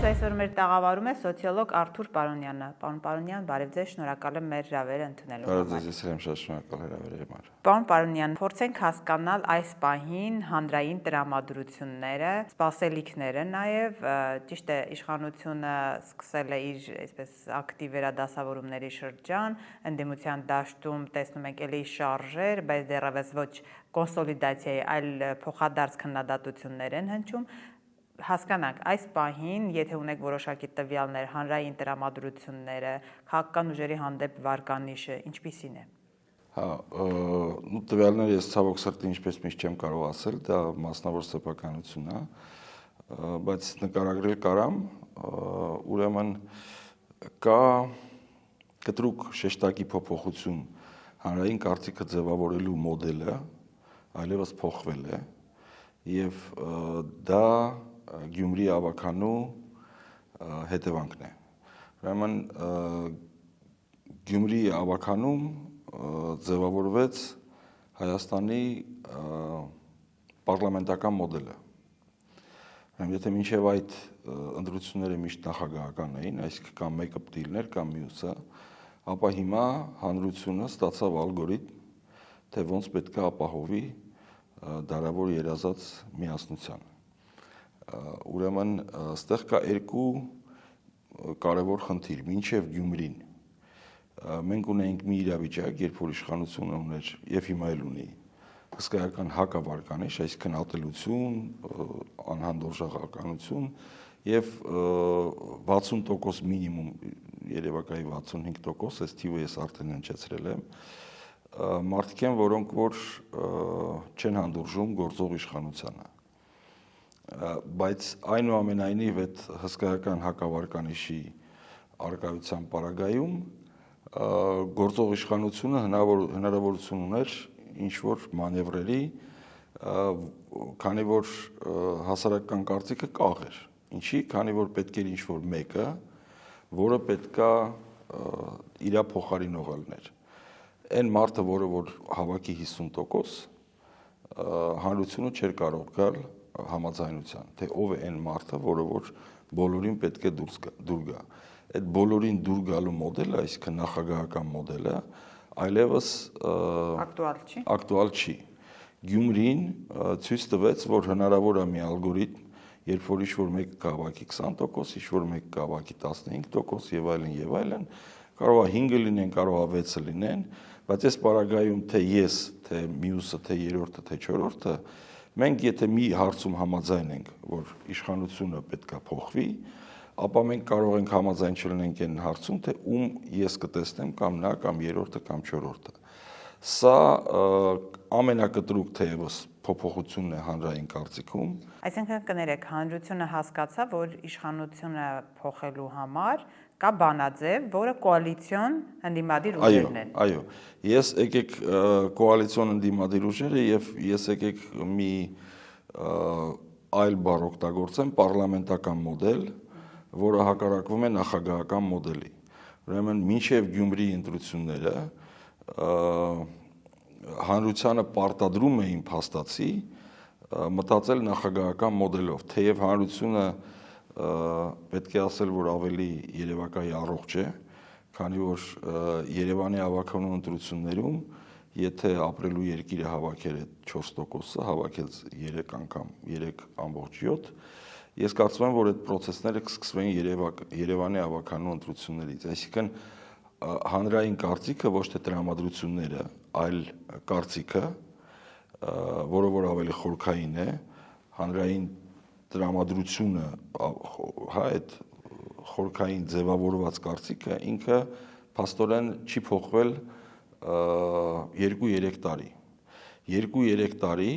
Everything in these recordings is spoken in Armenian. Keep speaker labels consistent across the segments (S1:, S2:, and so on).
S1: Մեզ այսօր մեր տաղավարում է սոցիոլոգ Արթուր Պարոնյանը։ Պարոն Պարոնյան, բարև ձեզ, շնորհակալ եմ մեր հրավերը ընդունելու
S2: համար։ Բարև ձեզ, եմ շատ շնորհակալ հրավերի համար։
S1: Պարոն Պարոնյան, փորձենք հասկանալ այս պահին հանրային տրամադրությունները, սպասելիքները նաև, ճիշտ է, իշխանությունը սկսել է իր այսպես ակտիվ վերադասավորումների շրջան, ընդդիմության դաշտում տեսնում ենք էլի շարժեր, բայց դեռևս ոչ կոնսոլիդացիայի, այլ փոխադարձ քննադատություններ են հնչում։ Հասկանանք, այս պահին, եթե ունեք որոշակի տվյալներ, հանրային տրամադրությունները, քաղաքական ուժերի հանդեպ վարկանիշը ինչպիսին է։
S2: Հա, տվյալները ես ցավոք սրտի ինչպես միշտ չեմ կարող ասել, դա մասնավոր սեփականություն է, բայց նկարագրել կարամ, ուրեմն կա կտրուկ շեշտակի փոփոխություն հանրային կարծիքը ձևավորելու մոդելը այլևս փոխվել է եւ դա Գյումրի ավականու հետևանքն է։ Ուրեմն Գյումրի ավականում ձևավորվեց Հայաստանի պարլամենտական մոդելը։ Եթե մինչև այդ ընտրությունները միշտ նախագահական էին, այսինքն կամ մեկը պիտի լիներ, կամ մյուսը, ապա հիմա հանրությունը ստացավ ալգորիթմ, թե ոնց պետք է ապահովի դարավոր երազած միասնությանը։ Ուրեմն ստեղ կա երկու կարևոր խնդիր, մինչև Գյումրին մենք ունենք մի իրավիճակ, երբ որ իշխանությունը ուներ եւ հիմա էլ ունի հսկայական հակավարկանիշ, այսինքն ատելություն, անհանդուրժողականություն եւ 60% մինիմում, երևակայի 65%, այս թիվը ես արդեն հնչեցրել եմ, մարդիկ են, որոնք որ չեն հանդուրժում գործող իշխանությանը։ Բայց այնուամենայնիվ այդ հսկայական հակավարկանիշի արկայության պարագայում գործող իշխանությունը հնարավորություն ուներ ինչ-որ մանևրերի, քանի որ հասարակական կարծիքը կաղ էր։ Ինչի, քանի որ պետք էր ինչ-որ մեկը, որը պետքա իրա փոխարինողը լիներ։ Այն մարդը, որը որ հավաքի 50%, հանրությունը չէր կարող գալ համաձայնության, թե ով է այն մարդը, որը որ բոլորին պետք է դուր գա։ Այդ բոլորին դուր գալու մոդելը, այսինքն նախագահական մոդելը, այլևս ակտուալ չի։ Գյումրին ցույց տվեց, որ հնարավոր է մի ալգորիթմ, երբ որ ինչ-որ մեկը կհավաքի 20%, ինչ-որ մեկը կհավաքի 15% եւ այլն, կարող է 5-ը լինեն, կարող է 6-ը լինեն, բայց այս պարագայում թե ես, թե մյուսը, թե երրորդը, թե չորրորդը, մենք եթե մի հարցում համաձայն ենք, որ իշխանությունը պետք է փոխվի, ապա մենք կարող ենք համաձայն չլինենք այն հարցում, թե ում ես կտեսնեմ կամ նա, կամ երրորդը, կամ չորրորդը։ Սա ամենակտրուկ թեևս փոփոխությունն է հանրային կարծիքում։
S1: Այսինքն կներեք, հանրությունը հասկացավ, որ իշխանությունը փոխելու համար կա բանաձև, որը կոալիցիոն ընդդիմադիր ուժերն են։
S2: Այո, ես եկեք կոալիցիոն ընդդիմադիր ուժերը եւ ես եկեք մի այլ բառ օգտագործեմ, պարլամենտական մոդել, որը հակառակվում է նախագահական մոդելի։ Ուրեմն մինչև Գյումրի ընտրությունները հանրությանը պարտադրում էին փաստացի մտածել նախագահական մոդելով, թեև հանրությունը պետք է ասել, որ ավելի երևակայի առողջ է, քանի որ Երևանի ավականու ընտրություններում, եթե ապրելու երկիրը հավաքեր այդ 4%-ը, հավաքեց 3 անգամ 3.7, ես կարծում եմ, որ այդ պրոցեսները կսկսվեն Երևանի ավականու ընտրություններից, այսինքն հանրային կարծիքը ոչ թե տրամադրությունները, այլ կարծիքը, որը որ ավելի խորքային է, հանրային տրամադրությունը, հա, այդ խորքային ձևավորված կարծիքը ինքը փաստորեն չի փոխվել 2-3 տարի։ 2-3 տարի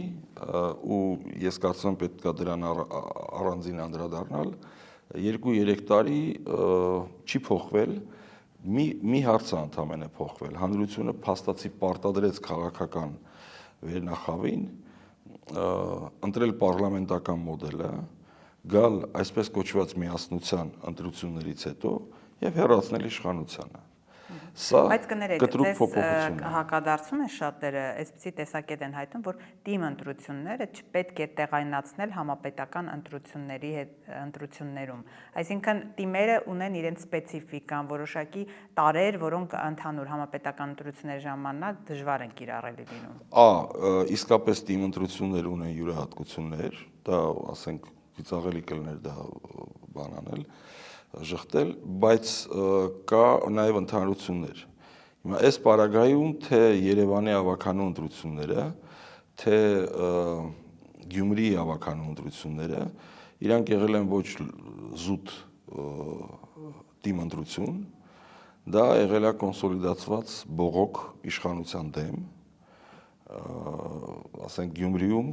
S2: ու ես կարծում եմ պետք է դրան առանձին անդրադառնալ, 2-3 տարի չի փոխվել, մի հարց է ընդամենը փոխվել, հանրությունը փաստացի պարտադրեց քաղաքական վերնախավին, ընտրել պարլամենտական մոդելը, գալ այսպես կոչված միասնության ընտրություններից հետո եւ հեռացնել իշխանությանը։
S1: Բայց կներեք,
S2: կտրուկ փոփոխություն է։
S1: Հակադարձում են շատերը, այսպիսի տեսակետ են հայտնում, որ թիմ ընտրությունները չպետք է տեղայնացնել համապետական ընտրություններում։ Այսինքն թիմերը ունեն իրենց սպეციფիկան, որոշակի տարրեր, որոնք ընդհանուր համապետական ընտրությունների ժամանակ դժվար են կիրառելի լինում։
S2: Իսկապես թիմ ընտրություններ ունեն յուրահատկություններ, դա ասենք ծիծաղելի կլներ դա բան անել, ժխտել, բայց կա նաև ընդհանրություններ։ Հիմա այս պարագայում թե Երևանի ավականու ընտրությունները, թե Գյումրիի ավականու ընտրությունները, իրանք եղել են ոչ զուտ թիմ ընտրություն, դա եղել է կոնսոլիդացված բողոք իշխանության դեմ, ասենք Գյումրիում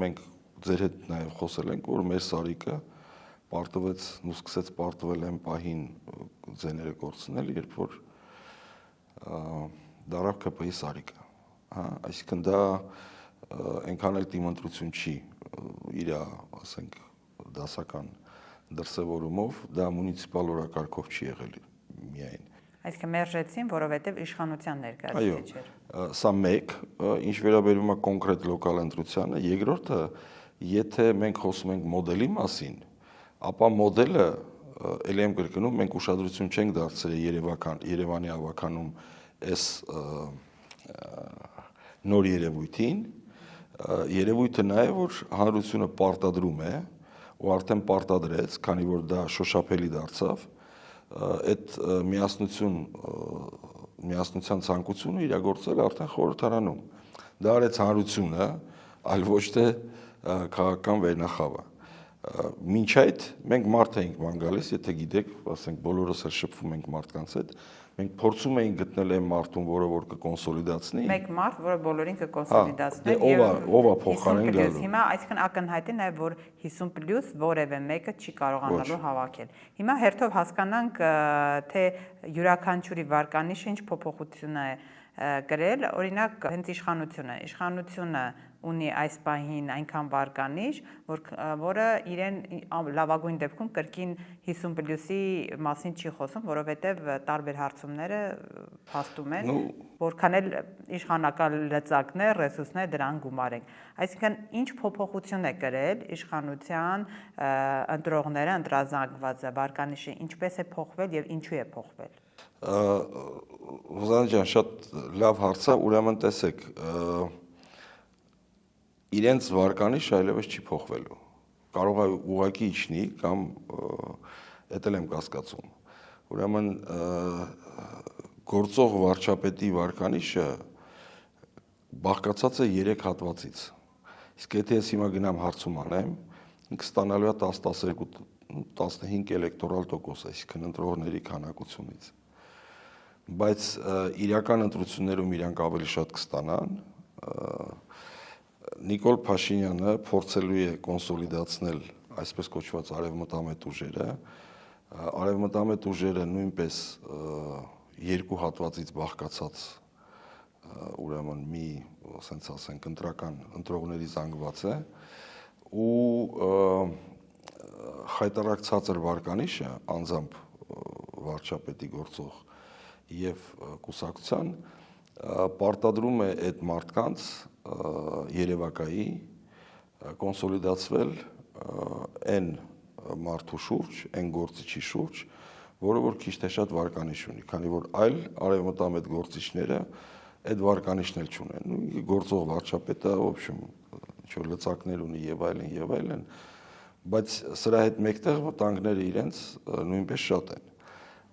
S2: մենք ձեր հետ նաև խոսել ենք, որ մեր սարիկը պարտվեց, ու սկսեց պարտվել այն պահին ձեները կորցնել, երբ որ դարավ ԿՊ-ի սարիկը, այսինքն դա այնքան էլ թիմ ընտրություն չի, իր, ասենք, դասական դրսևորումով, դա մունիցիպալ օրակարգով չի եղել միայն։
S1: Այսինքն մերժեցին, որովհետև իշխանության ներկայացուցիչ էր։
S2: Սա մեկ, ինչ վերաբերում է կոնկրետ լոկալ ընտրությանը, երկրորդը, եթե մենք խոսում ենք մոդելի մասին, ապա մոդելը, ելի եմ կրկնում, մենք ուշադրություն չենք դարձրել Երևանի ավականում այս նոր երևույթին, երևույթը նա է, որ հանրությունը պարտադրում է, ու արդեն պարտադրեց, քանի որ դա շոշափելի դարձավ, այդ միասնության ցանկությունը իրագործել արդեն խորհրդարանում։ Դա արեց հանրությունը, այլ ոչ թե քաղաքական վերնախավը։ Մինչ այդ մենք մարդ էինք ման գալիս, եթե գիտեք, ասենք բոլորս էլ շփվում ենք մարդկանց հետ, մենք փորձում էինք գտնել այն մարդուն, որը որ կկոնսոլիդացնի։
S1: Մեկ մարդ, որը բոլորին կկոնսոլիդացնի,
S2: ով է փոխարեն գալու։
S1: Հիմա այսինքն ակնհայտ է նաև, որ 50+ որևէ մեկը չի կարողանալու հավաքել։ Հիմա հերթով հասկանանք, թե յուրաքանչյուրի վարկանիշը ինչ փոփոխություն է կրել, օրինակ հենց իշխանությունը ունի այս պահին այնքան վարկանիշ, որը իրեն լավագույն դեպքում կրկին 50+-ի մասին չի խոսում, որովհետև տարբեր հարցումները փաստում են, որքան էլ իշխանական լծակներ, ռեսուրսներ դրան գումարենք։ Այսինքն ինչ փոփոխություն է կրել իշխանության ընտրողները, ընտրազանգվածը, վարկանիշը ինչպես է փոխվել եւ ինչու է փոխվել։
S2: Ռուզան ջան, շատ լավ հարց է, ուրեմն տեսեք, իրենց վարկանիշը այլևս չի փոխվելու։ Կարող է ուղղակի իջնի կամ էդ էլ եմ կասկածում։ Ուրեմն գործող վարչապետի վարկանիշը բաղկացած է 3 հատվածից։ Իսկ եթե ես հիմա գնամ հարցում անեմ, ինքը ստանալու է 10-15 էլեկտորալ տոկոս, այսինքն ընտրողների քանակությունից։ Բայց իրական ընտրություններում իրանք ավելի շատ կստանան։ Նիկոլ Փաշինյանը փորձելու է կոնսոլիդացնել այսպես կոչված արևմտամետ ուժերը։ Արևմտամետ ուժերը նույնպես 2 հատվածից բաղկացած ուրեմն մի, ասենց ասենք, ընտրողների զանգված է ու խայտարակ ցածր վարկանիշը անձամբ վարչապետի գործող եւ կուսակցության պարտադրում է այդ մարդկանց երևակայի կոնսոլիդացվել այն մարդու շուրջ, այն գործիչի շուրջ, որը որ քիչ թե շատ վարկանիշ ունի, քանի որ այլ արևմտամետ գործիչները այդ վարկանիշն էլ չունեն։ Գործող վարչապետը, в общем, ինչ-որ լծակներ ունի եւ այլն, բայց սրա հետ մեկտեղ վտանգները իրենց նույնպես շատ են։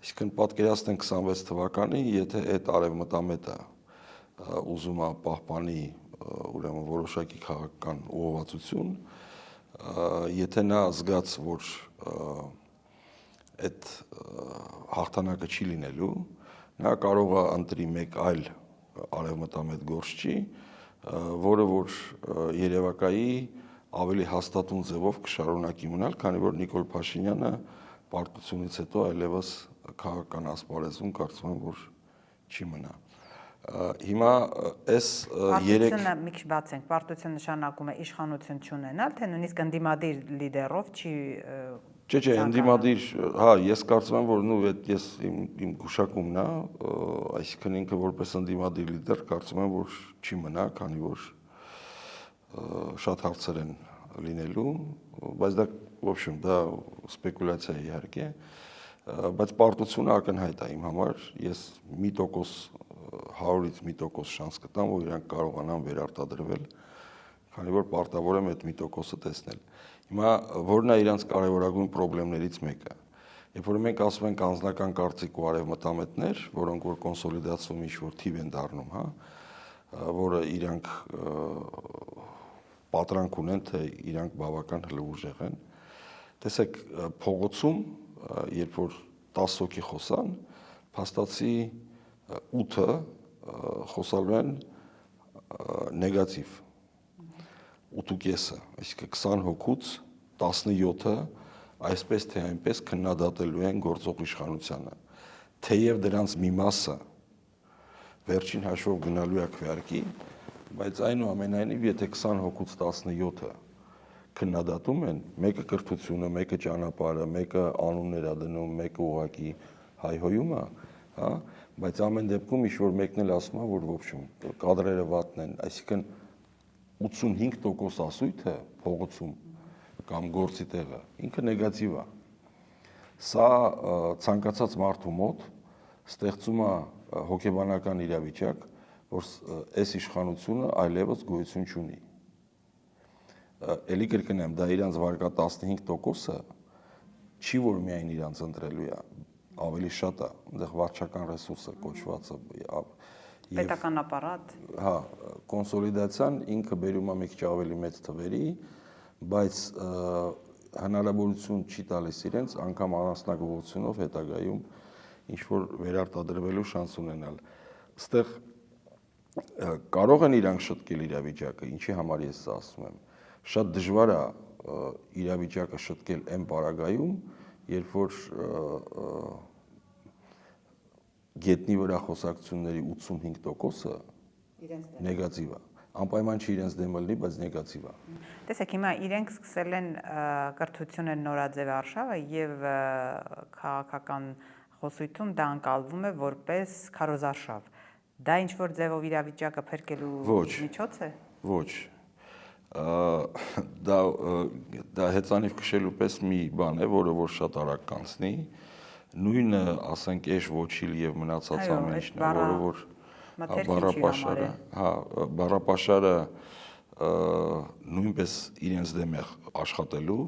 S2: Այսինքն պատկերացնենք 26 թվականին, եթե այդ արևմտամետը ուզում է պահպանի ուրեմն որոշակի քաղաքական ուղղվածություն, եթե նա զգաց, որ այդ հաղթանակը չի լինելու, նա կարող է ընտրի մեկ այլ արևմտամետ գործչի, որը որ երևակայի ավելի հաստատուն ձևով կշարունակի մնալ, քանի որ Նիկոլ Փաշինյանը պարտությունից հետո այլևս քաղաքական ասպարեզում կարծում եմ, որ չի մնա։ Հիմա այս 3
S1: Պարտությունը մի քիչ բացենք, պարտություն նշանակում է իշխանություն չունենալ, թե նույնիսկ ընդդիմադիր լիդերով չի
S2: Չէ, ընդդիմադիր, հա, ես կարծում եմ, որ ես իմ գուշակումն է, այսինքն ինքը որպես ընդդիմադիր լիդեր կարծում եմ, որ չի մնա, քանի որ շատ հարցեր են լինելու, բայց դա, в общем, դա սպեկուլյացիա է իհարկե, բայց պարտությունը ակնհայտ է իմ համար, ես 100-ից 1% շանս կտամ, որ իրանք կարողանան վերարտադրվել, քանի որ պարտավոր եմ այդ 1%-ը տեսնել։ Հիմա որն է իրանց կարևորագույն խնդիրներից մեկը։ Երբ որ մենք ասում ենք անձնական կարծիք ու արևմտամետներ, որոնք որ կոնսոլիդացվում ինչ-որ թիվ են դառնում, հա, որը իրանք պատրանք ունեն, թե իրանք բավական հլուժեղ են։ Տեսեք, փողոցում, երբ որ 10 հոգի խոսան, փաստացի 8-ը խոսալու են նեգատիվ 8.5-ը, այսինքն 20 հոգուց 17-ը այսպես թե այնպես քննադատելու են գործող իշխանությանը։ Թեև դրանց մի մասը վերջին հաշվով գնալու է քվեարկի, բայց այնուամենայնիվ, եթե 20 հոգուց 17-ը քննադատում են, մեկը կրթությունը, մեկը ճանապարհը, մեկը անուններ է դնում, մեկը ուղակի հայհոյում է, հա, բայց ամեն դեպքում ինչ-որ մեկն էլ ասում է, որ ոբշում կադրերը վատն են, այսինքն 85% ասույթը փողոցում կամ գործի տեղը ինքը նեգատիվ է։ Սա ցանկացած մարդու մոտ ստեղծում է հոգեբանական իրավիճակ, որ այս իշխանությունը այլևս գոյություն չունի։ Էլի կրկնեմ, դա իրանց վարկա 15%-ը չի, որ միայն իրանց ընտրելու է, ավելի շատ է, այնտեղ վարչական ռեսուրսը կոչվածը
S1: պետական ապարատ։
S2: Հա, կոնսոլիդացիան ինքը բերում է մի քիչ ավելի մեծ թվերի, բայց հնարավորություն չի տալիս իրենց անգամ անասնագողությունով հետագայում ինչ-որ վերարտադրվելու շանս ունենալ։ Այստեղ կարող են իրանք շտկել իրավիճակը, ինչի համար ես սա ասում եմ։ Շատ դժվար է իրավիճակը շտկել այն պարագայում, երբ որ գետնի վրա խոսակցությունների 85%-ը նեգատիվ է։ Անպայման չի իրենց դեմ լինի, բայց նեգատիվ է։
S1: Տեսեք, հիմա իրենք սկսել են կրթությունը նորաձև արշավը եւ քաղաքական խոսույթում դա անցալվում է որպես քարոզարշավ։ Դա ինչ որ ձևով իրավիճակը փրկելու միջոց է։
S2: Ոչ։ Դա հեծանիվ քշելու պես մի բան է, որը որ շատ արագ կանցնի։ Նույնը, ասենք, էշ ոչիլ եւ մնացած ամեն ինչն է, որը որ բառապաշարը, հա, բառապաշարը նույնպես իրենց դեմ է աշխատելու,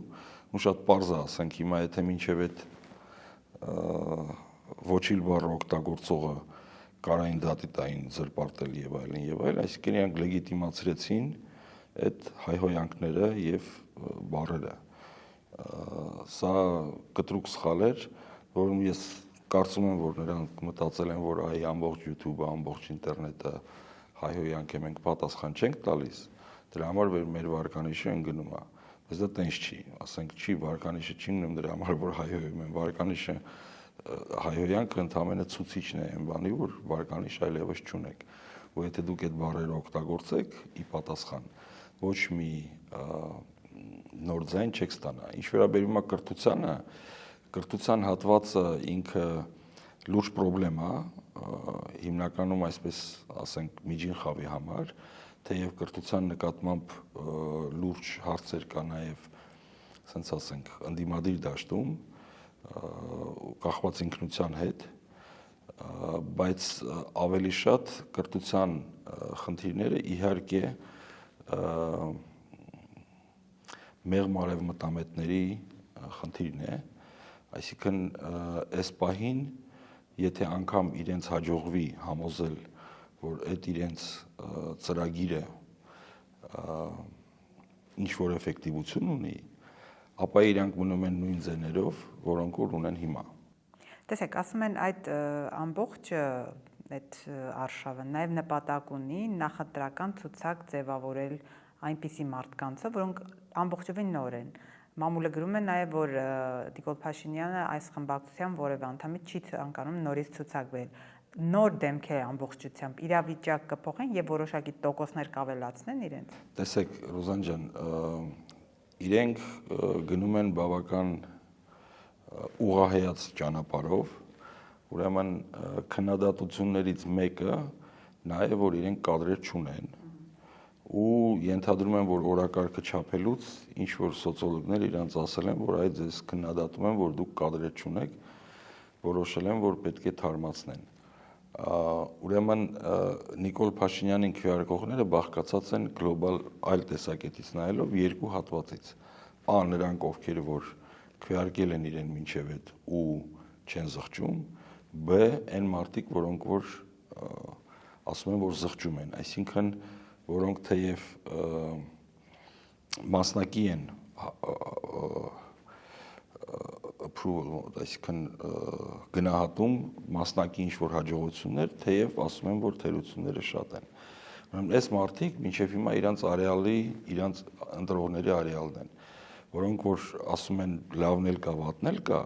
S2: ու շատ պարզ է, ասենք, հիմա եթե մինչև այդ ոչիլ բառը օգտագործողը կարային դատի տային զրպարտել եւ այլն, այսինքն իրանք լեգիտիմացրեցին այդ հայհոյանքները եւ բառերը։ Սա կտրուկ սխալ էր, որում ես կարծում եմ, որ նրանք մտածել են, որ այ ամբողջ YouTube-ը, ամբողջ ինտերնետը հայհոյանք է, մենք պատասխան չենք տալիս, դրա համար մեր վարկանիշը ընկնում է։ Բայց դա տենց չի, ասենք, չի վարկանիշը չի ընկնում դրա համար, որ հայհոյում են, վարկանիշը հայհոյանքը ընդհանրապես ցուցիչն է այն բանի, որ վարկանիշ այլևս չունեք։ Ու եթե դուք այդ բառերը օգտագործեք ի պատասխան, ոչ մի նոր ձայն չեք ստանա։ Ինչ վերաբերում է կրթությանը, կրթության հատվածը ինքը լուրջ խնդրեմ է, հիմնականում այսպես ասենք միջին խավի համար, թեև կրթության նկատմամբ լուրջ հարցեր կա նաև, ասենց ասենք, ընդդիմադիր դաշտում, կախված ինքնության հետ, բայց ավելի շատ կրթության խնդիրները իհարկե մեղմ արևմտամետների խնդիրն է, այսինքն այս պահին, եթե անգամ իրենց հաջողվի համոզել, որ այդ իրենց ծրագիրը ինչ-որ էֆեկտիվություն ունի, ապա իրանք մնում են նույն ձեներով, որոնք որ ունեն հիմա։
S1: Տեսեք, ասում են այդ ամբողջը այդ արշավը նաև նպատակ ունի նախընտրական ցուցակ ձևավորել այնպիսի մարդկանցը, որոնք ամբողջովին նոր են։ Մամուլը գրում է նաև, որ Նիկոլ Փաշինյանը այս խմբակցության որևէ անդամի չի ցանկանում նորից ցուցակ բերել։ Նոր դեմք է ամբողջությամբ, իրավիճակ կփոխեն եւ որոշակի տոկոսներ կավելացնեն իրենց։
S2: Տեսեք, Ռոզան ջան, իրենք գնում են բավական ուղղահայաց ճանապարհով, ուրեմն քննադատություններից մեկը նա է, որ իրենք կադրեր չունեն ու ենթադրում են, որ օրակարգը չափելուց ինչ որ սոցիոլոգներ իրանց ասել են, որ այդ ձեզ քննադատում են, որ դուք կադրեր չունեք, որոշել են, որ պետք է թարմացնեն։ Ուրեմն Նիկոլ Փաշինյանին քվեարկողները բաղկացած են գլոբալ այլ տեսակետից նայելով երկու հատվածից։ Ա նրանք ովքեր որ քվեարկել են իրեն մինչև այդ ու չեն զղջում, B այն մարդիկ, որոնք որ ասում են, որ զղջում են, այսինքն որոնք թեև մասնակի են approval, այսինքն գնահատում մասնակի ինչ-որ հաջողություններ, թեև ասում են, որ թերությունները շատ են։ Ուրեմն այս մարդիկ մինչև հիմա իրանց արեալի, իրանց ընտրողների արեալն են, որոնք որ ասում են լավն էլ կա, վատն էլ կա,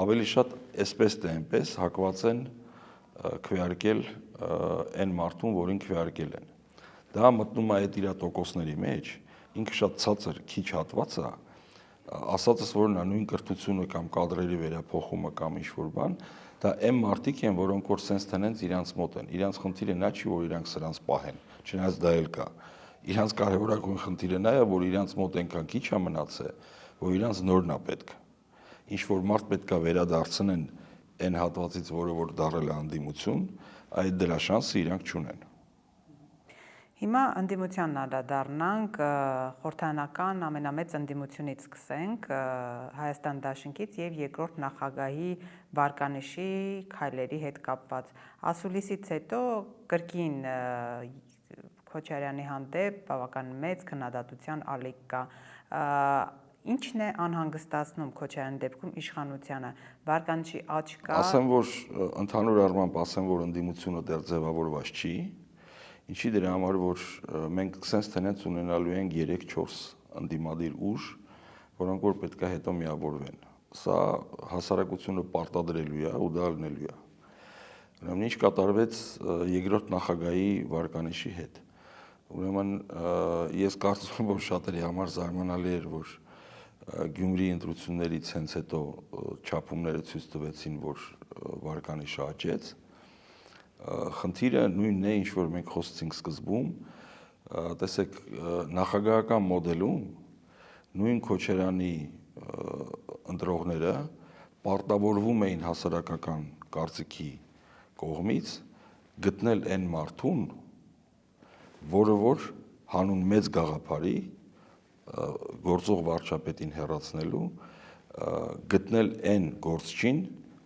S2: ավելի շատ այսպես թե այնպես հակված են քվեարկել այն մարդուն, որին քվեարկել են։ Դա մտնում է այդ իր տոկոսների մեջ, ինքը շատ ցածր քիչ հատված է, ասածս որ նա նույն կրթությունը կամ կադրերի վերափոխումը կամ ինչ-որ բան, դա այն մարդիկ են, որոնք որ սենց տնենց իրանց մոտ են։ Իրանց խնդիրը նա չի, որ իրանք սրանց պահեն, չնայած դա էլ կա։ Իրանց կարևորագույն խնդիրը նա է, որ իրանց մոտ այնքան քիչ է մնացել, որ իրանց նորն է պետք։ Ինչ որ մարդ պետք է վերադարձնեն այն հատվածից, որը որ դարել է անդիմություն, այդ դրա շանսը իրանք չունեն։
S1: Հիմա ընդդիմությանն անդրադառնանք, խորհրդարանական ամենամեծ ընդդիմությունից սկսենք, Հայաստան դաշինքից եւ երկրորդ նախագահի վարկանիշի քայլերի հետ կապված։ Ասուլիսից հետո կրկին Քոչարյանի հանդեպ բավական մեծ քննադատության ալիք կա։ Ինչն է անհանգստացնում Քոչարյանի դեպքում իշխանությանը, վարկանիշի աճ կա։
S2: Ասեմ, որ ընդհանուր առմամբ ասեմ, որ ընդդիմությունը դեռ ձևավորված չի, ինչի դրա համար, որ մենք սենց տենենց ունենալու ենք 3-4 ընդդիմադիր ուժ, որոնք որ պետք է հետո միավորվեն։ Սա հասարակությունը պարտադրելու է ու դա լինելու է։ Ուրեմն ինչ կատարվեց երկրորդ նախագահի վարկանիշի հետ։ Ուրեմն ես կարծում եմ, որ շատերի համար զարմանալի էր, որ Գյումրի ընտրություններից հենց հետո չափումները ցույց տվեցին, որ վարկանիշը աճեց։ Խնդիրը նույնն է, ինչ որ մենք խոսեցինք սկզբում, տեսեք, նախագահական մոդելում նույն Քոչարյանի ընտրողները պարտավորվում էին հասարակական կարծիքի կողմից գտնել այն մարդուն, որը որ հանուն մեծ գաղափարի գործող վարչապետին հեռացնելու գտնել այն գործչին,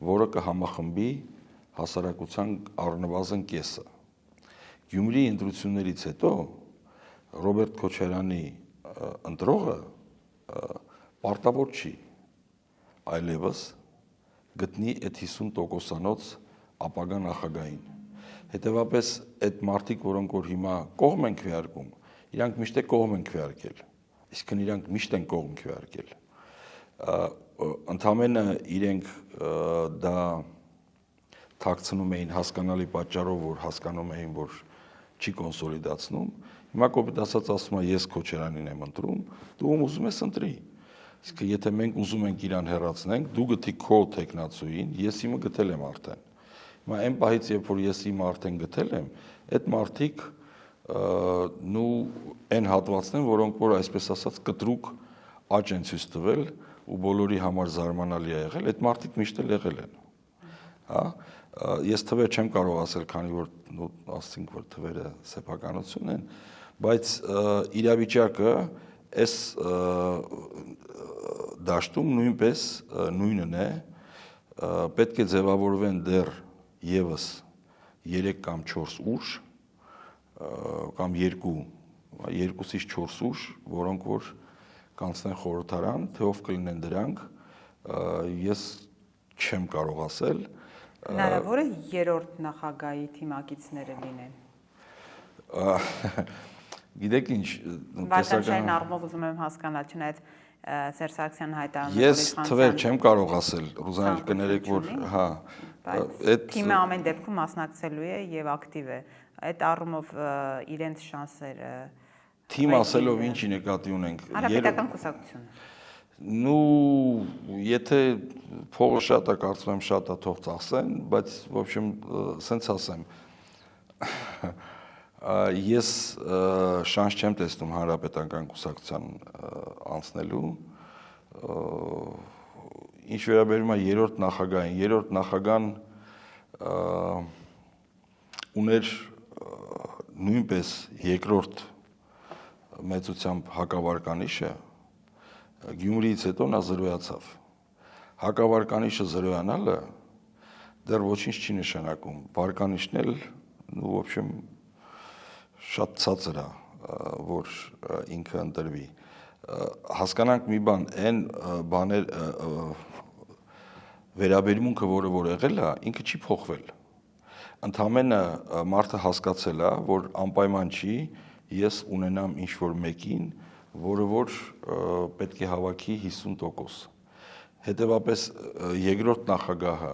S2: որը կհամախմբի հասարակության առնվազն կեսը։ Գյումրի ընտրություններից հետո Ռոբերտ Քոչարյանի ընտրողը պարտավոր չի այլևս գտնի այդ 50%-անոց ապագա նախագահին։ Հետևաբար այդ մարդիկ, որոնք որ հիմա կողմ են քվեարկում, իրանք միշտ է կողմ են քվեարկել, այսինքն իրանք միշտ են կողմ քվեարկել։ Ընդամենը իրենք դա թաքցնում էին հասկանալի պատճառով, որ հասկանում էին, որ չի կոնսոլիդացնում։ Հիմա կոպիտ ասած ասում է, ես Քոչարյանին եմ ընտրում, դու ում ուզում ես ընտրի։ Իսկ եթե մենք ուզում ենք իրան հեռացնենք, դու գտի քո տեխնացուին, ես իմը գտել եմ արդեն։ Հիմա այն պահից, երբ որ ես իմը արդեն գտել եմ, այդ մարդիկ նու այն հատվածն են, որոնք որ այսպես ասած կտրուկ աճ են ցույց տվել ու բոլորի համար զարմանալի է եղել, այդ մարդիկ միշտ էլ եղել են։ Հա, ես թվեր չեմ կարող ասել, քանի որ ասենք որ թվերը սեփականություն են, բայց իրավիճակը այս դաշտում նույնպես նույնն է, պետք է ձևավորվեն դեռ եւս 3 կամ 4 ուժ կամ 2-ից 4 ուժ, որոնք որ կանցնեն խորհրդարան, թե ով կլինեն դրանք, ես չեմ կարող ասել։
S1: Հնարավոր է երրորդ նախագահի թիմակիցները լինեն։
S2: Գիտեք ինչ,
S1: վարկանիշային առումով ուզում եմ հասկանալ, չնայած Սերժ Սարգսյանը հայտարարել է,
S2: ես թվեր չեմ կարող ասել, Ռուզան կներեք, որ հա,
S1: այդ թիմը ամեն դեպքում մասնակցելու է եւ ակտիվ է։ Այդ առումով իրենց շանսերը
S2: թիմ ասելով ինչի նկատի ունենք։
S1: Հանրապետական կուսակցությունը։
S2: Ну, եթե փողը շատ է, կարծում եմ շատ է, թող ծախսեն, բայց в общем, սենց ասեմ, ես շանս չեմ տեսնում հանրապետական կուսակցության անցնելու, ինչ վերաբերում է երրորդ նախագահան ուներ նույնպես երկրորդ մեծությամբ հակավարկանիշը, Գյումրիից հետո նա զրոյացավ։ Հակավարկանիշը զրոյանալը դեռ ոչինչ չի նշանակում։ Վարկանիշն էլ, ну, в общем, շատ ցածր է, որ ինքը ընտրվի։ Հասկանանք մի բան, այն բաներ վերաբերմունքը, որը որ եղել է, ինքը չի փոխվել։ Ընդամենը մարդը հասկացել է, որ անպայման չի ես ունենամ ինչ-որ մեկին, որը որ պետք է հավաքի 50%։ Հետևաբար երկրորդ նախագահը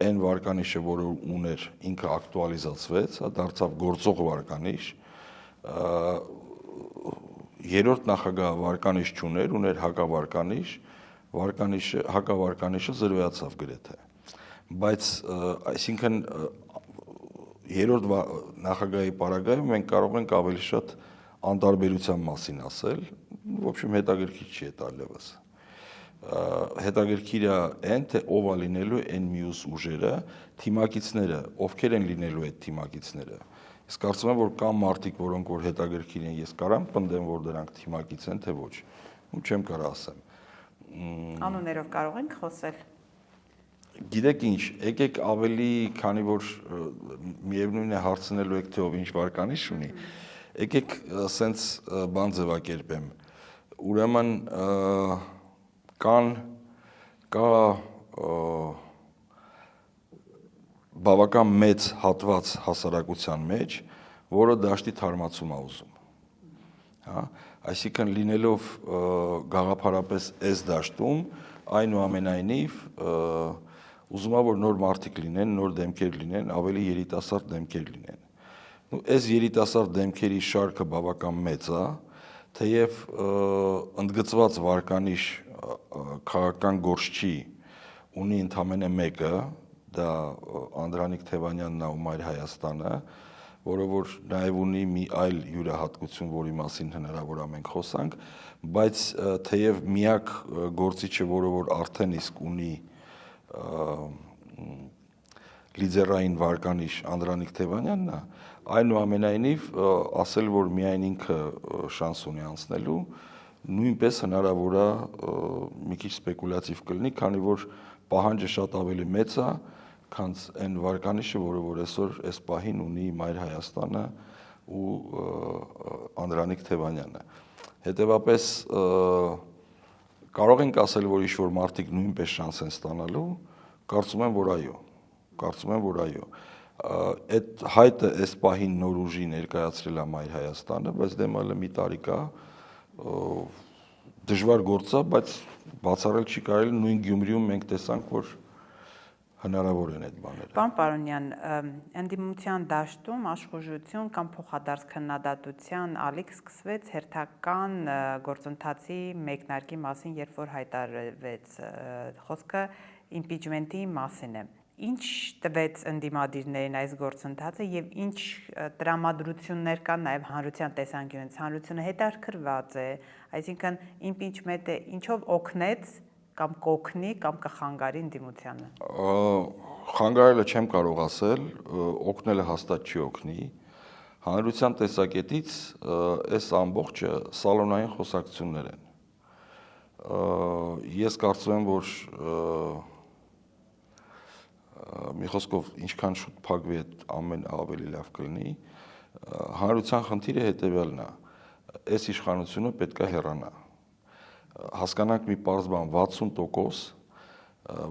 S2: այն վարկանիշը, որը ուներ, ինքը ակտուալիզացվեց, դարձավ գործող վարկանիշ, երրորդ նախագահը վարկանիշ չուներ, ուներ հակավարկանիշ, հակավարկանիշը զրոյացավ գրեթե։ Բայց այսինքն երրորդ նախագահի պարագայում մենք կարող ենք ավելի շատ անտարբերության մասին ասել, в общем, հետաքրքիր չի այդ այլևս։ Հետաքրքիր է այն, թե ով է լինելու այն մյուս ուժերը, թիմակիցները, ովքեր են լինելու այդ թիմակիցները։ Ես կարծում եմ, որ կան մարդիկ, որոնք որ հետաքրքիր են, ես կարամ պնդեմ, որ դրանք թիմակից են, թե ոչ։ Ու չեմ կարող ասեմ։
S1: Անուններով կարող ենք խոսել։
S2: Գիտեք ինչ, եկեք ավելի, քանի որ միևնույն է հարցնելու եք, թե ով ինչ վարկանիշ ունի, եկեք սենց բան ձևակերպեմ։ Ուրեմն կա բավական մեծ հատված հասարակության մեջ, որը դաշտի թարմացում է ուզում։ Հա, այսինքն լինելով գաղափարապես այս դաշտում, այնուամենայնիվ ուզում է, որ նոր մարդիկ լինեն, նոր դեմքեր լինեն, ավելի երիտասարդ դեմքեր լինեն։ Այս երիտասարդ դեմքերի շարքը բավական մեծ է, թեև ընդգծված վարկանիշ քաղաքական գործչի ունի ընդամենը մեկը, դա Անդրանիկ Թևանյանն ու Մայր Հայաստանը, որը որ նաև ունի մի այլ յուրահատկություն, որի մասին հնարավոր է մենք խոսանք, բայց թեև միակ գործիչը, որը որ արդեն իսկ ունի լիդերային վարկանիշ Անդրանիկ Թևանյանն է, այնուամենայնիվ ասել, որ միայն ինքը շանս ունի անցնելու, նույնպես հնարավոր է մի քիչ սպեկուլյատիվ կլինի, քանի որ պահանջը շատ ավելի մեծ է, քան այն վարկանիշը, որը որ այսօր այս պահին ունի Մայր Հայաստանը ու Անդրանիկ Թևանյանը։ Հետևաբար կարող ենք ասել, որ ինչ-որ մարդիկ նույնպես շանս են ստանալու, կարծում եմ, որ այո։ Այդ հայտը այս պահին նոր ուժի ներկայացրել է Մայր Հայաստանը, բայց դեմալը մի տարի կա, դժվար գործ է, բայց բացառել չի կարելի, նույն Գյումրիում մենք տեսանք, որ հնարավոր են այդ բաները։
S1: Պարոն Պարոնյան, ընդդիմության դաշտում աշխուժություն կամ փոխադարձ քննադատության ալիք սկսվեց հերթական գործընթացի մեկնարկի մասին, երբ որ հայտարարվեց խոսքը impeachment-ի մասին է։ Ինչ տվեց ընդդիմադիրներին այս գործընթացը եւ ինչ տրամադրություններ կան նաեւ հանրության տեսանկյունից, հանրությունը հետաքրքրված է, այսինքն impeachment-ը ինչով օգնեց կամ կօգնի կամ կխանգարի ընդդիմությանը։
S2: Խանգարելը չեմ կարող ասել, օգնելը հաստատ չի օգնի։ Հանրության տեսակետից այս ամբողջը սալոնային խոսակցություններ են։ Ես կարծում եմ, որ մի խոսքով ինչքան շուտ փակվի այդ ամեն ավելի լավ կլինի։ Հանրության խնդիրը հետևյալն է։ Այս իշխանությունը պետք է հեռանա։ Հասկանանք մի պարզ բան 60%,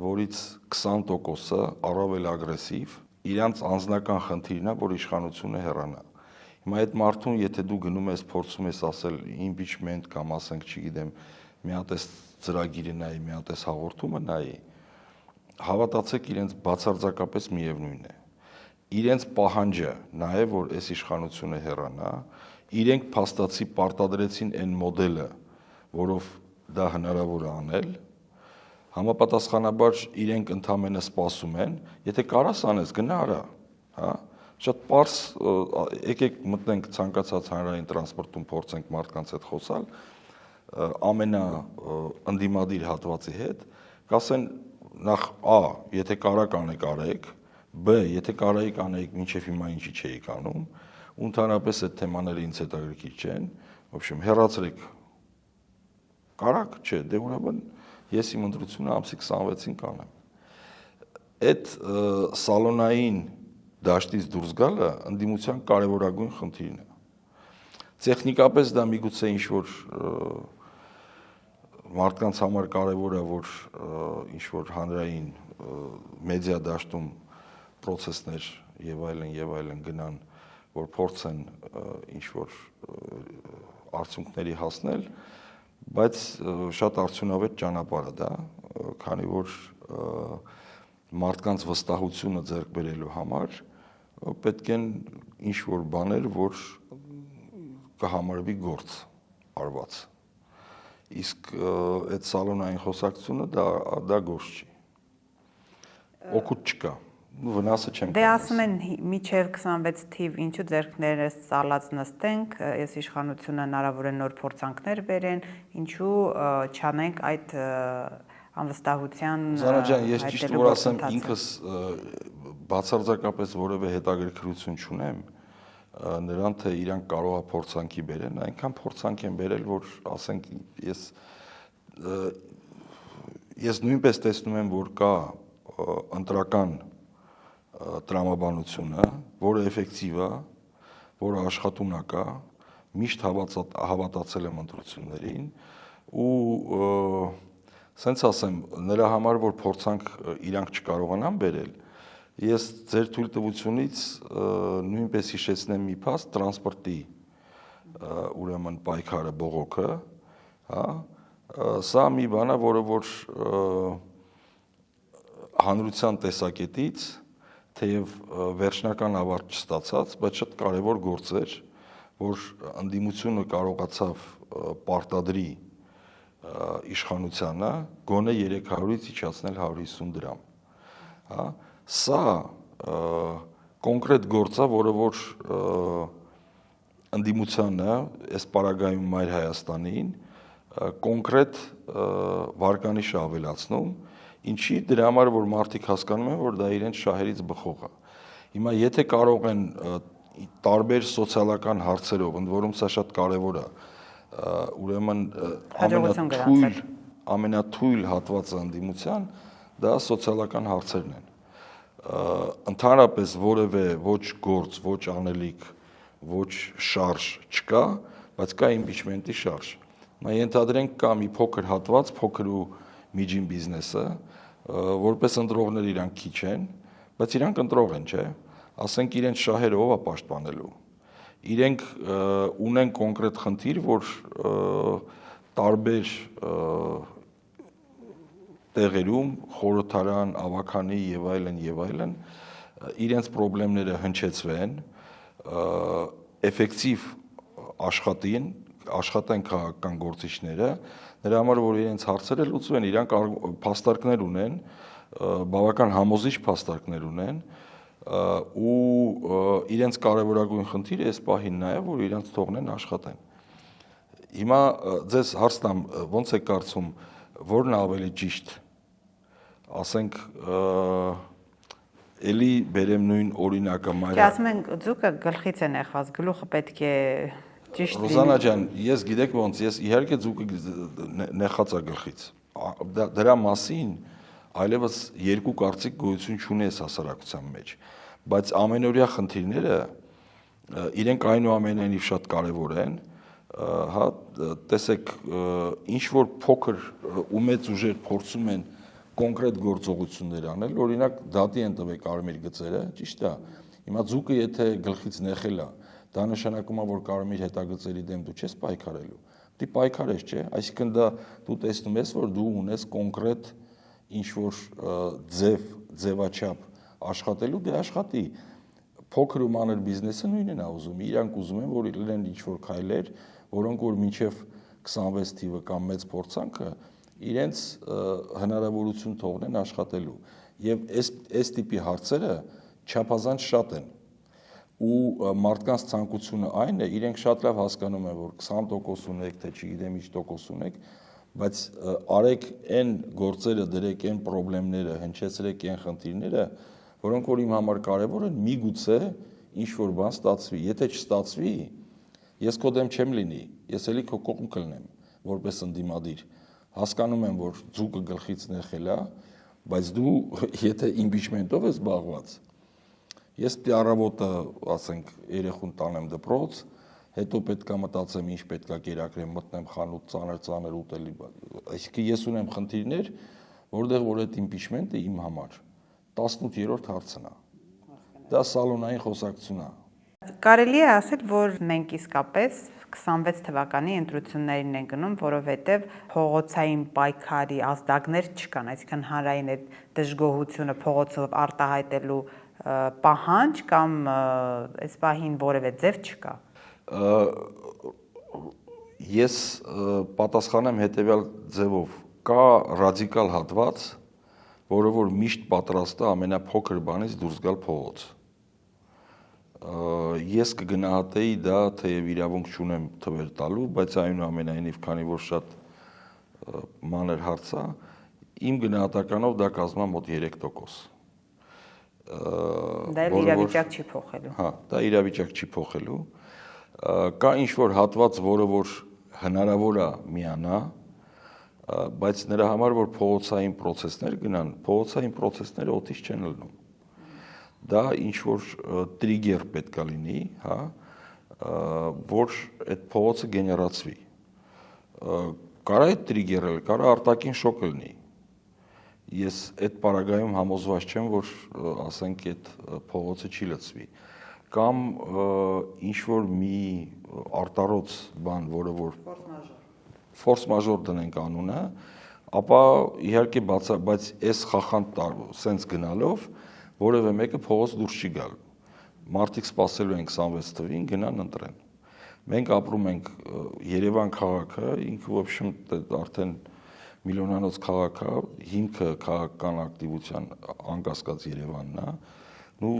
S2: որից 20%-ը առավել ագրեսիվ, իրանց անձնական խնդիրն է, որ իշխանությունը հեռանա։ Հիմա այդ մարդուն, եթե դու գնում ես փորձում ես ասել impeachment կամ ասենք, չգիտեմ, մի հատ էս ծրագիրը նայի, մի հատ էս հաղորդումը նայի, հավատացեք, իրենց բացարձակապես միևնույն է։ Իրենց պահանջը նաև որ այս իշխանությունը հեռանա, իրենք փաստացի պարտադրեցին այն մոդելը, որով դա հնարավոր է անել, համապատասխանաբար իրենք ընդամենը սպասում են, եթե կարաս անես, գնա արա, հա, շատ պարզ, եկեք մտնենք ցանկացած հանրային տրանսպորտում փորձենք մարդկանց հետ խոսալ, ամենաընդդիմադիր հատվածի հետ, կասեն նախ A, եթե կարաք անեք արեք, B, եթե կարայիք անեիք մինչև հիմա ինչի չէիք անում, ու ընդհանրապես այդ թեմաները ինձ հետաքրքիր չեն, в общем, հեռացրեք, կարաք, չէ, դե ուրեմն ես իմ ընտրությունը ամսի 26-ին կանեմ։ Այդ սալոնային դաշտից դուրս գալը ընդդիմության կարևորագույն խնդիրն է։ Տեխնիկապես դա միգուցե ինչ-որ մարդկանց համար կարևոր է, որ ինչ-որ հանրային մեդիա դաշտում պրոցեսներ եւ այլն գնան, որ փորձեն ինչ-որ արդյունքների հասնել, բայց շատ արդյունավետ ճանապարհ է դա, քանի որ մարդկանց վստահությունը ձեռք բերելու համար պետք են ինչ-որ բաներ, որ կհամարվի գործ արված։ Իսկ այդ սալոնային խոսակցությունը դա գործ չի։ Օգուտ չկա։ Վնասը չեմ
S1: Դե ասում են միջև 26 թիվ ինչու ձեռքներս ծալած նստենք, ես իշխանությունը հնարավոր է նոր փորձանքներ բերեն, ինչու չանենք այդ անվստահության
S2: Զանա ջան, ես ճիշտ որ ասեմ ինքս բացարձակապես որևէ հետաքրքրություն չունեմ նրան թե իրանք կարող է փորձանքի բերեն, այնքան փորձանք են բերել, որ ասենք ես նույնպես տեսնում եմ, որ կա ընտրական տրամաբանությունը, որը էֆեկտիվ է, որը աշխատունակ է, միշտ հավատացել եմ ընտրություններին ու սենց ասեմ, նրա համար, որ փորձանք իրանք չկարողանան բերել, ես ձեր թույլտվությունից նույնպես հիշեցնեմ մի փաստ տրանսպորտի ուրեմն պայքարը բողոքը, հա, սա մի բան է, որը որ հանրության տեսակետից թեև վերջնական ավարտ չստացած, բայց շատ կարևոր գործ էր, որ ընդդիմությունը կարողացավ պարտադրի իշխանությանը գոնե 300-ից իջացնել 150 դրամ, հա, սա կոնկրետ գործ է, որը որ ընդդիմությանը, այս պարագայում Մայր Հայաստանին, կոնկրետ վարկանիշ է ավելացնում, ինչի դրա համար, որ մարդիկ հասկանում են, որ դա իրենց շահերից բխող է։ Հիմա եթե կարող են տարբեր սոցիալական հարցերով, ընդ որում սա շատ կարևոր է, ուրեմն ամենաթույլ հատվածը ընդդիմության, դա սոցիալական հարցերն են։ Ընդհանրապես որևէ ոչ գործ, ոչ անելիք, ոչ շարժ չկա, բայց կա իմպիչմենտի շարժ։ Նա ենթադրենք կա մի փոքր հատված, փոքր ու միջին բիզնեսը, որպես ընտրողներ իրանք քիչ են, բայց իրանք ընտրող են, չէ՞։ Ասենք իրենց շահերը ով է պաշտպանելու։ Իրենք ունեն կոնկրետ խնդիր, որ տարբեր տեղերում խորհրդարան, ավագանի եւ այլն իրենց խնդիրները հնչեցվեն, էֆեկտիվ աշխատեն քաղաքական գործիչները, նրա համար որ իրենց հարցերը լուծվեն, իրանք փաստարկներ ունեն, բավական համոզիչ փաստարկներ ունեն, ու իրենց կարևորագույն խնդիրը այս պահին նա է, որ իրենց թողնեն աշխատեն։ Հիմա ձեզ հարց տամ, ո՞նց է կարծում, որն է ավելի ճիշտ, ասենք էլի բերեմ նույն օրինակը Մայր։
S1: Ասում են ձուկը գլխից է նեղված, գլուխը պետք է ճիշտ լինի։
S2: Ռոզանա ջան, ես գիտեք ոնց, ես իհարկե ձուկը նեղած է գլխից։ Դրա մասին այլևս երկու կարծիք գոյություն չունի այս հասարակության մեջ, բայց ամենօրյա խնդիրները իրենք այնուամենայնիվ շատ կարևոր են, հա, տեսեք, ինչ որ փոքր ու մեծ ուժեր փորձում են կոնկրետ գործողություններ անել, օրինակ դատի են տվել կարմիր գծերը, ճիշտ է։ Հիմա ձուկը եթե գլխից նեղել է, դա նշանակում է, որ կարմիր հետագծերի դեմ դու չես պայքարելու։ Դու պայքարես, չէ՞։ Այսինքն դա դու տեսնում ես, որ դու ունես կոնկրետ ինչ որ ձևաչափ աշխատելու, դե աշխատի։ Փոքր ու մանր բիզնեսը նույնն է ուզում, իրանք ուզում են, որ լինեն ինչ որ քայլեր, որոնք որ մինչև 26 թիվը կամ մեծ փորձանքը իրենց հնարավորություն թողնեն աշխատելու եւ այս տիպի հարցերը չափազանց շատ են ու մարդկանց ցանկությունը այն է իրենք շատ լավ հասկանում են որ 20% ունեք թե չգիտեմ ինչ տոկոս ունեք բայց արեք այն գործերը դրեք այն խնդիրները հնչեցրեք այն խնդիրները որոնք որ իմ համար կարևոր են միգուցե ինչ որ բան ստացվի եթե չստացվի ես քո դեմ չեմ լինի ես էլի քո կողմ կլնեմ որպես ընդդիմադիր հասկանում եմ որ ձուկը գլխից նեղել է բայց դու եթե իմպիչմենտով ես զբաղված ես առավոտը ասենք երեխուն տանեմ դպրոց հետո պետքա մտածեմ ինչ պետքա կերակրեմ մտնեմ խանութ ծանր ուտելի այսինքն ես ունեմ խնդիրներ որտեղ որ այդ իմպիչմենտը իմ համար 18-րդ հարցն է դա սալոնային խոսակցություն է
S1: Կարելի է ասել, որ մենք իսկապես 26 թվականի ընտրություններին ենք գնում, որովհետև փողոցային պայքարի ազդակներ չկան, այսինքն հանրային այդ դժգոհությունը փողոցով արտահայտելու պահանջ կամ այս պահին որևէ ձև չկա։
S2: Ես պատասխանեմ հետևյալ ձևով, կա ռադիկալ հատված, որը որ միշտ պատրաստ է ամենափոքր բանից դուրս գալ փողոց։ Ես կգնահատեի դա, թեև իրավունք չունեմ թվեր տալու, բայց այնուամենայնիվ, քանի որ շատ մանր հարց է, իմ գնահատականով դա կազմա մոտ 3%։
S1: Դա իրավիճակ չի փոխելու։
S2: Հա, դա իրավիճակ չի փոխելու։ Կա ինչ-որ հատված, որը որ հնարավոր է միանա, բայց նրա համար, որ փողոցային պրոցեսներ գնան, փողոցային պրոցեսները օդից չեն լնում։ Դա ինչ-որ տրիգեր պետք է լինի, հա, որ այդ փողոցը գեներացվի։ Կարա այդ տրիգերը, կարա արտաքին շոկ լինի։ Ես այդ պարագայում համոզված չեմ, որ ասենք այդ փողոցը չի լցվի։ Կամ ինչ-որ մի արտառոց բան, որը որ ֆորս մաժոր դնենք անունը, ապա իհարկե բայց այս խախանդ սենց գնալով որևէ մեկը փողոց դուրս չի գալ։ Մարդիկ սպասելու են 26 թվին գնան ընտրեն։ Մենք ապրում ենք Երևան քաղաքը, ինքը ոբշմ արդեն միլիոնանոց քաղաք է, հիմքը քաղաքական ակտիվության անկասկած Երևանն է։ Ու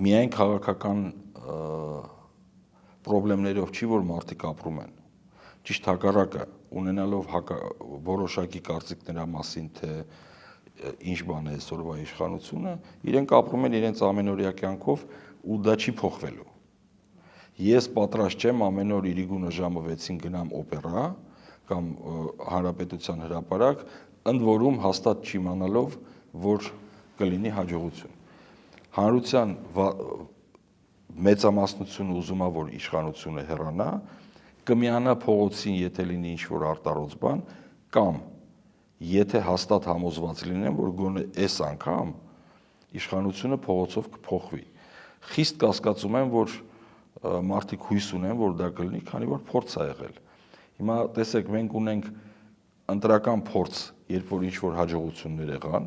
S2: միայն քաղաքական պրոբլեմներով չի, որ մարդիկ ապրում են։ Ճիշտ հակառակը, ունենալով որոշակի կարծիք նրա մասին, թե ինչ բան է այսօրվա իշխանությունը, իրենք ապրում են իրենց ամենօրյա կյանքով ու դա չի փոխվելու։ Ես պատրաստ չեմ ամեն օր իրիկունը ժամը 6-ին գնամ օպերա կամ հանրապետության հրապարակ, ընդ որում հաստատ չիմանալով, որ կլինի հաջողություն։ Հանրության մեծամասնությունը ուզում է, որ իշխանությունը հեռանա, կմիանա փողոցին, եթե լինի ինչ-որ արտառոց բան, կամ եթե հաստատ համոզված լինեն, որ գոնե այս անգամ իշխանությունը փողոցով կփոխվի։ Խիստ կասկածում եմ, որ մարդիկ հույս ունեն, որ դա կլինի, քանի որ փորձ է եղել։ Հիմա տեսեք, մենք ունենք ընտրական փորձ, երբ որ ինչ-որ հաջողություններ եղան,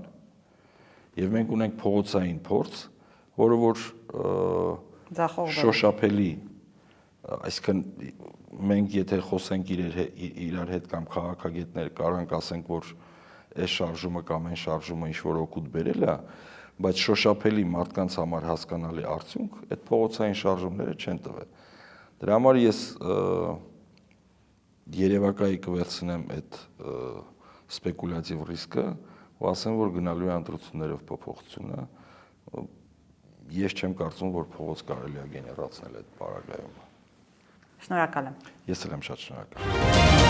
S2: եւ մենք ունենք փողոցային փորձ, որը որ շոշափելի, այսինքն մենք եթե խոսենք իրար հետ կամ քաղաքագետներ կարանք ասենք, որ այս շարժումը կամ այն շարժումը ինչ-որ օգուտ բերել է, բայց շոշափելի մարդկանց համար հասկանալի արդյունք այդ փողոցային շարժումները չեն տվել։ Դրա համար ես երևակայի կվերցնեմ այդ սպեկուլյատիվ ռիսկը ու ասեմ, որ գնալու է ընտրություններով փոփոխությունը։ Ես չեմ կարծում, որ փողոց կարելի է գեներացնել այդ պարագայում։
S1: Շնորհակալ եմ։
S2: Ես էլ եմ շատ շնորհակալ։